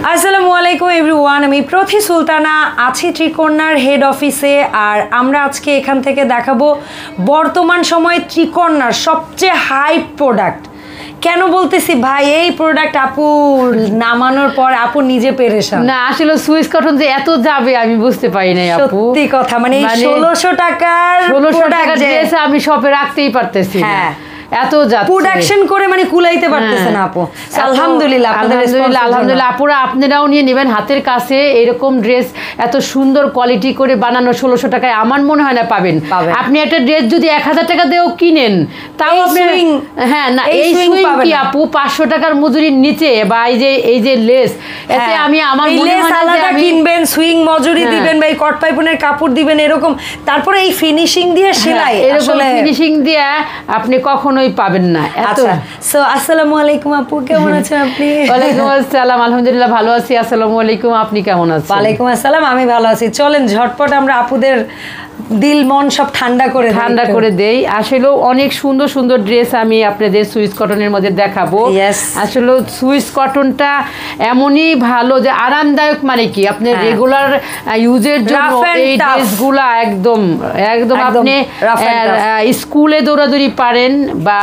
আসসালামু আলাইকুম এভরিওয়ান, আমি প্রথি সুলতানা আছি ত্রিকোণার হেড অফিসে। আর আমরা আজকে এখান থেকে দেখাবো বর্তমান সময়ে ত্রিকোণার সবচেয়ে হাই প্রোডাক্ট। কেন বলতেছি ভাই, এই প্রোডাক্ট আপু নামানোর পর আপু নিজে পেরেশান। না আসলে সুইস কটন যে এত যাবে আমি বুঝতে পারি নাই আপু, সত্যি কথা। মানে 1600 টাকার ড্রেস আমি শপে রাখতেই পারতেছি না, এত যাচ্ছে প্রোডাকশন করে মানে কুলাইতে পারতেছে না আপু। আলহামদুলিল্লাহ আলহামদুলিল্লাহ আপুরা আপনারাও নিয়ে নেবেন হাতের কাছে এরকম ড্রেস এত সুন্দর কোয়ালিটি করে বানানো 1600 টাকায় আমার মনে হয় না পাবেন। আপনি একটা ড্রেস যদি 1000 টাকা দিয়েও কিনেন তাও আপনি এই সুইং কি আপু 500 টাকার মজুরির নিচে, বা এই যে লেস, এতে আমি আমার মনে হয় না যে আপনি কিনবেন সুইং মজুরি দিবেন বা এই কট পাইপনের কাপড় দিবেন এরকম, তারপরে এই ফিনিশিং দিয়ে সেলাই, এরকম ফিনিশিং দিয়ে আপনি কখনো পাবেন না। আচ্ছা, সো আসসালামু আলাইকুম আপু, কেমন আছেন আপনি? ওয়ালাইকুম আসসালাম, আলহামদুলিল্লাহ ভালো আছি। আসসালামু আলাইকুম, আপনি কেমন আছেন? ওয়ালাইকুম আসসালাম, আমি ভালো আছি। চলেন ঝটপট আমরা আপুদের দিল মন সব ঠান্ডা করে দেই। আসলে অনেক সুন্দর সুন্দর ড্রেস আমি আপনাদের সুইস কটনের মধ্যে দেখাবো। আসলে সুইস কটনটা এমনই ভালো যে আরামদায়ক, মানে কি আপনি রেগুলার ইউজের জন্য এই ড্রেসগুলা একদম আপনি স্কুলে দৌড়াদৌড়ি পারেন বা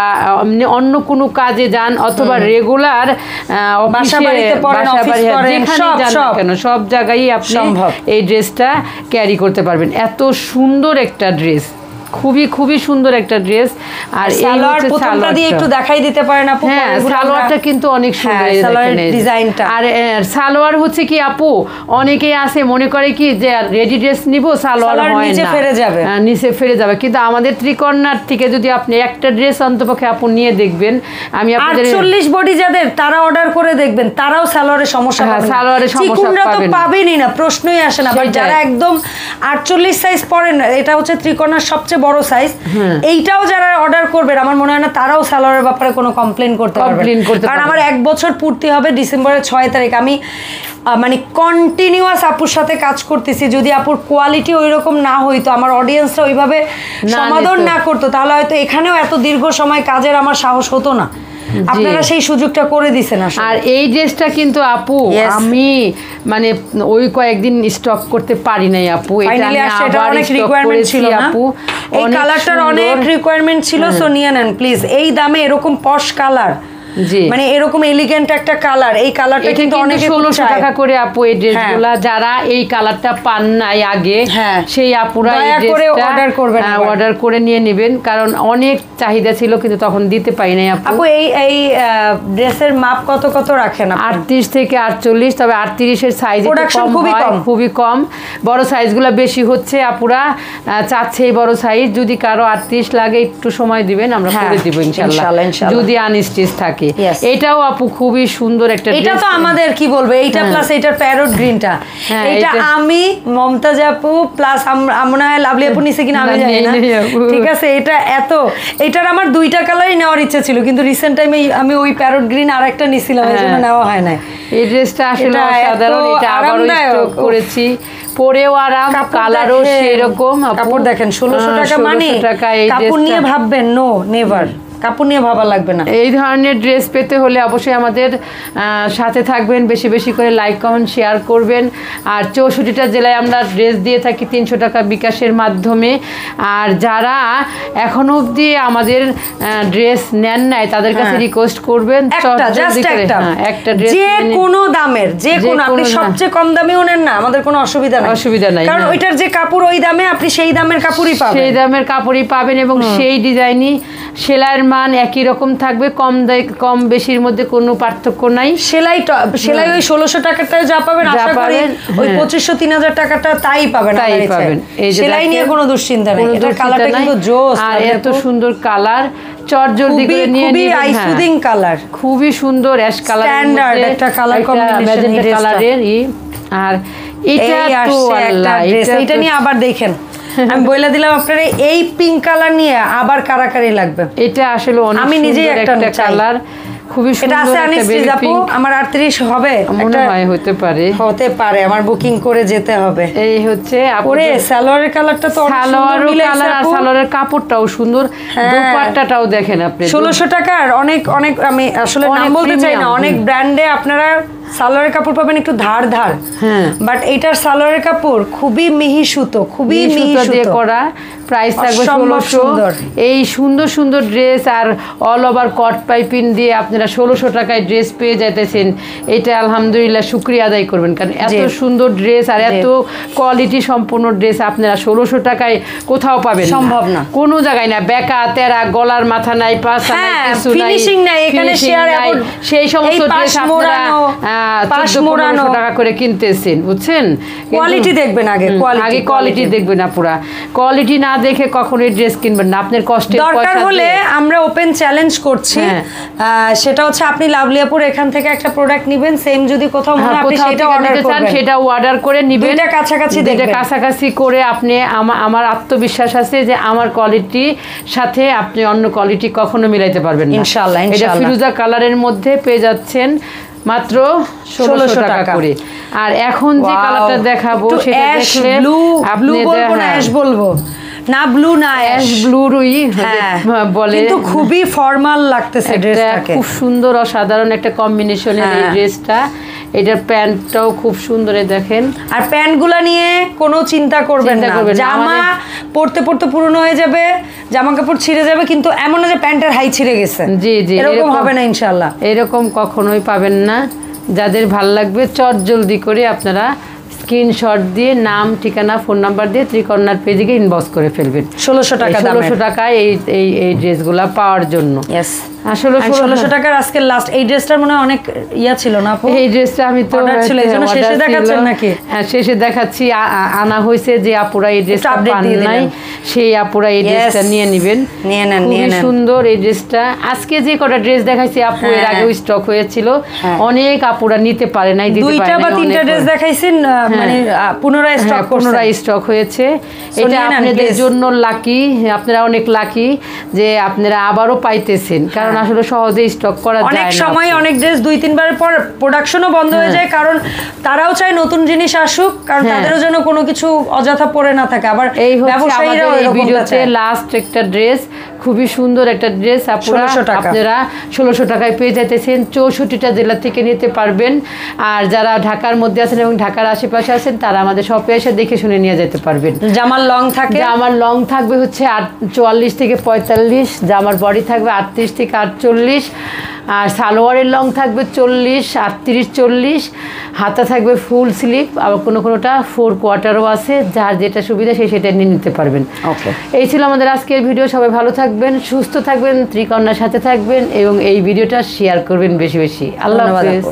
অন্য কোনো কাজে যান অথবা রেগুলার কেন সব জায়গায় আপনি এই ড্রেসটা ক্যারি করতে পারবেন। এত সুন্দর একটা ড্রেস, খুবই সুন্দর একটা ড্রেস। আর সালোয়ার প্রথমটা দিয়ে একটু দেখাই দিতে পারেন আপু? হ্যাঁ, সালোয়ারটা কিন্তু অনেক সুন্দর, সালোয়ারের ডিজাইনটা। আর সালোয়ার হচ্ছে কি আপু, অনেকেই আছে মনে করে কি যে রেডি ড্রেস নিব, সালোয়ার হয় না, নিচে ফেরে যাবে। কিন্তু আমাদের ত্রিকোণার থেকে যদি আপনি একটা ড্রেস অন্তপক্ষে আপু নিয়ে দেখবেন, আমি আপনাদের 48 বডি যাদের তারা অর্ডার করে দেখবেন, তারাও সালোয়ারের সমস্যা পাবেন। সালোয়ারের সমস্যা তো পাবেনই না, প্রশ্নই আসে না। বাট যারা একদম 48 সাইজ পরেন, এটা হচ্ছে ত্রিকোণার সবচেয়ে বড় সাইজ, এইটাও যারা অর্ডার করবেন আমার মনে হয় না তারাও সালোয়ারের ব্যাপারে কোনো কমপ্লেন করতে পারবেন। কারণ আমার 1 বছর পূর্তি হবে ডিসেম্বরের 6 তারিখ। আমি মানে কন্টিনিউয়াস আপুর সাথে কাজ করতেছি। যদি আপুর কোয়ালিটি ওই রকম না হইতো, আমার অডিয়েন্সরা ওইভাবে সমাদর না করতো, তাহলে হয়তো এখানেও এত দীর্ঘ সময় কাজের আমার সাহস হতো না। আপনারা সেই সুযোগটা করে দিছেন। আর এই ড্রেসটা কিন্তু আপু আমি মানে ওই কয়েকদিন স্টক করতে পারি নাই আপু, এটা অনেক রিকোয়ারমেন্ট ছিল আপু, এই কালারটার অনেক রিকোয়ারমেন্ট ছিল। সো নিয়ে নেন প্লিজ, এই দামে এরকম পশ কালার, মানে এরকম এলিগেন্ট একটা কালার, এই কালারটা কিন্তু অনেক 1600 টাকা করে আপু। এই ড্রেসগুলা যারা এই কালারটা পান নাই আগে, সেই আপুরা এই ড্রেসটা অর্ডার করে নিয়ে নেবেন, কারণ অনেক চাহিদা ছিল কিন্তু তখন দিতে পারি নাই আপু। এই ড্রেসের মাপ কত রাখেন? 38 থেকে 48, তবে 38 এর সাইজ খুবই কম, বড় সাইজগুলো বেশি হচ্ছে। আপুরা চাচ্ছে এই বড় সাইজ, যদি কারো 38 লাগে একটু সময় দিবেন, আমরা করে দিব ইনশাআল্লাহ, যদি আনস্টিচ থাকে। এটাও আপু খুবই সুন্দর একটা ড্রেস। এটা তো আমাদের কি বলবো, এইটা প্লাস এইটার প্যারট গ্রিনটা, এটা আমি মমতাজ আপু প্লাস আমরা লাভলি আপু নিছে কিনা আমি জানি না, ঠিক আছে? এটার আমার 2টা কালারই নেওয়ার ইচ্ছা ছিল, কিন্তু রিসেন্ট টাইমে আমি ওই প্যারট গ্রিন আর একটা নিছিলাম, এজন্য নেওয়া হয় না। এই ড্রেসটা আসলে অসাধারণ, এটা আবারও স্টক করেছি, পরেও আরাম, কালারও সেরকম। কাপড় দেখেন 1600 টাকা, মানে কাপড় নিয়ে ভাববেন নো নেভার, কাপড় নিয়ে ভাবা লাগবে না। এই ধরনের ড্রেস পেতে হলে অবশ্যই আমাদের সাথে থাকবেন, বেশি বেশি করে লাইক কমেন্ট শেয়ার করবেন। আর 64টা জেলায় আমরা ড্রেস দিয়ে থাকি 300 টাকা বিকাশের মাধ্যমে। আর যারা এখনো অবধি আমাদের ড্রেস নেন নাই তাদের কাছে রিকোয়েস্ট করবেন একটা ড্রেস যে কোনো দামের, যে কোনো, আপনি সবচেয়ে কম দামেও নেন না, আমাদের কোনো অসুবিধা নাই, কারণ ওইটার যে কাপড় ওই দামে, আপনি সেই দামের কাপড়ই পাবেন, এবং সেই ডিজাইনই সেলাইয়ের মান একই রকম থাকবে, কম বেশির মধ্যে কোনো পার্থক্য নাই। সেলাই ওই 1600 টাকাটাও যা পাবেন, আশা করি ওই 2500-3000 টাকাটা তাই পাবেন। সেলাই নিয়ে কোনো দুশ্চিন্তা নেই। এটার কালারটা কিন্তু জোস, আর এত সুন্দর কালার, চটজলদি করে নিয়ে নিবেন। কালার খুবই সুন্দর, অ্যাশ কালার, স্ট্যান্ডার্ড একটা কালার কম্বিনেশন, ম্যাজেন্টা কালারের। আর এটা নিয়ে আবার দেখেন, আমি বলে দিলাম আপনারা, এই পিঙ্ক কালার নিয়ে আবার কারাকারি লাগবে। এটা আসলে আমি নিজেই একটা কালার, খুবই সুন্দর একটা বেবি পিঙ্ক। আমার 38 হবে মনে হয়, হতে পারে, আমার বুকিং করে যেতে হবে। এই হচ্ছে ওরে সালোয়ারের কালারটা তো সালোয়ারের কাপড়টাও সুন্দর, দোপাট্টাটাও দেখেন আপনি। 1600 টাকার অনেক আমি আসলে নাম বলতে চাই না, অনেক ব্র্যান্ডে আপনারা সালোয়ারের কাপড় পাবেন একটু ধার ধার, হ্যাঁ, বাট এটার সালোয়ারের কাপড় খুবই মিহি সুতো, খুবই মিহি সুতো দিয়ে করা। প্রাইস থাকবে 1600। এই সুন্দর সুন্দর ড্রেস আর অল ওভার কট পাইপিং দিয়ে আপনারা 1600 টাকায় ড্রেস পেয়ে যাইতেছেন। এটা আলহামদুলিল্লাহ শুকরিয়া আদায় করবেন, কারণ এত সুন্দর ড্রেস আর এত কোয়ালিটি সম্পূর্ণ ড্রেস আপনারা 1600 টাকায় কোথাও পাবেন সম্ভব না, কোনো জায়গায় না। বেকা তেরা, গলার মাথা নাই, পাছা নাই, কিছু নাই, ফিনিশিং নাই, এখানে শেয়ার নাই। সেই সমস্ত ড্রেস আপনারা 1400 টাকা করে কিনতেছেন, বুঝছেন? কোয়ালিটি দেখবেন আগে, কোয়ালিটি দেখবেন না, পুরা কোয়ালিটি না দেখে কখনোই ড্রেস কিনবেন না। আপনার কষ্টের পয়সা দরকার হলে আমরা ওপেন চ্যালেঞ্জ করছি, সেটা হচ্ছে আপনি লাভলিয়াপুর এখান থেকে একটা প্রোডাক্ট নেবেন, সেম যদি কোথাও মনে হয় আপনি সেটা অর্ডার করবেন, সেটাও অর্ডার করে নেবেন। এটা কাছাকাছি দেখবেন, কাছাকাছি করে আপনি আমার আত্মবিশ্বাস আছে যে আমার কোয়ালিটি সাথে আপনি অন্য কোয়ালিটি কখনো মিলাইতে পারবেন না ইনশাআল্লাহ। এটা ফিরোজা কালারের মধ্যে পেয়ে যাচ্ছেন মাত্র 1600 টাকা করে। আর এখন যে কালারটা দেখাবো সেটা দেখলে ব্লু বলবো না, অ্যাশ বলবো না, ব্লু না, অ্যাশ ব্লুরই বলে, কিন্তু খুবই ফর্মাল লাগতেছে ড্রেসটাকে, খুব সুন্দর অসাধারণ একটা কম্বিনেশনের এই ড্রেসটা। এটার প্যান্টটাও খুব সুন্দর, দেখেন। আর প্যান্টগুলা নিয়ে কোনো চিন্তা করবেন না, জামা পরতে পরতে পুরনো হয়ে যাবে, জামা কাপড় ছিঁড়ে যাবে, কিন্তু এমন না যে প্যান্টের হাই ছিঁড়ে গেছে, জি জি, এরকম হবে না ইনশাআল্লাহ। এরকম কখনোই পাবেন না। যাদের ভাল লাগবে চট জলদি করে আপনারা স্ক্রিনশট দিয়ে নাম, ঠিকানা, ফোন নাম্বার দিয়ে ত্রিকন্যার পেজে ইনবক্স করে ফেলবেন। 1600 টাকা, 1600 টাকায় এই ড্রেসগুলা পাওয়ার জন্য। আসলে 1600 টাকার আজকে লাস্ট। এই ড্রেসটার মনে হয় অনেক ইয়া ছিল না আপু? এই ড্রেসটা আমি তো শেষে দেখাচ্ছেন নাকি? হ্যাঁ, শেষে দেখাচ্ছি। আনা হয়েছে যে আপুরা এই ড্রেসটা পান নাই, সেই আপুরা এই ড্রেসটা নিয়ে নেবেন, নিয়ে নেন। খুবই সুন্দর এই ড্রেসটা। আজকে যে কটা ড্রেস দেখাইছি আপু এর আগেও স্টক হয়েছিল, অনেক আপুরা নিতে পারে নাই, দিতে পারে নাই। 2টা বা 3টা ড্রেস দেখাইছেন, মানে পুনরায় স্টক হয়েছে। এটা আপনাদের জন্য লাকি, আপনারা অনেক লাকি যে আপনারা আবারও পাইতেছেন, কারণ আসলে সহজে স্টক করা যায় না। অনেক সময় অনেক ড্রেস 2-3 বার পর প্রোডাকশনও বন্ধ হয়ে যায়, কারণ তারাও চায় নতুন জিনিস আসুক, কারণ তাদের জন্য কোনো কিছু অযথা পড়ে না থাকে। আবার এই ব্যবসায়ীরা এই ভিডিওতে লাস্ট একটা ড্রেস, খুবই সুন্দর একটা ড্রেস আপনারা 1600 টাকায় পেয়ে যেতেছেন। 64টা জেলা থেকে নিতে পারবেন। আর যারা ঢাকার মধ্যে আছেন এবং ঢাকার আশেপাশে আছেন তারা আমাদের শপে এসে দেখে শুনে নিয়ে যেতে পারবেন। জামার লং থাকবে হচ্ছে 44 থেকে 45, জামার বডি থাকবে 38 থেকে 48, আর সালোয়ারের লং থাকবে 40, 38, 40, হাতা থাকবে ফুল স্লিভ, আবার কোনোটা 4 কোয়ার্টারও আছে। যার যেটা সুবিধা সেটা নিয়ে নিতে পারবেন। ওকে, এই ছিল আমাদের আজকের ভিডিও। সবাই ভালো থাকবেন, সুস্থ থাকবেন, ত্রিকন্যার সাথে থাকবেন এবং এই ভিডিওটা শেয়ার করবেন বেশি বেশি। আল্লাহ হাফেজ।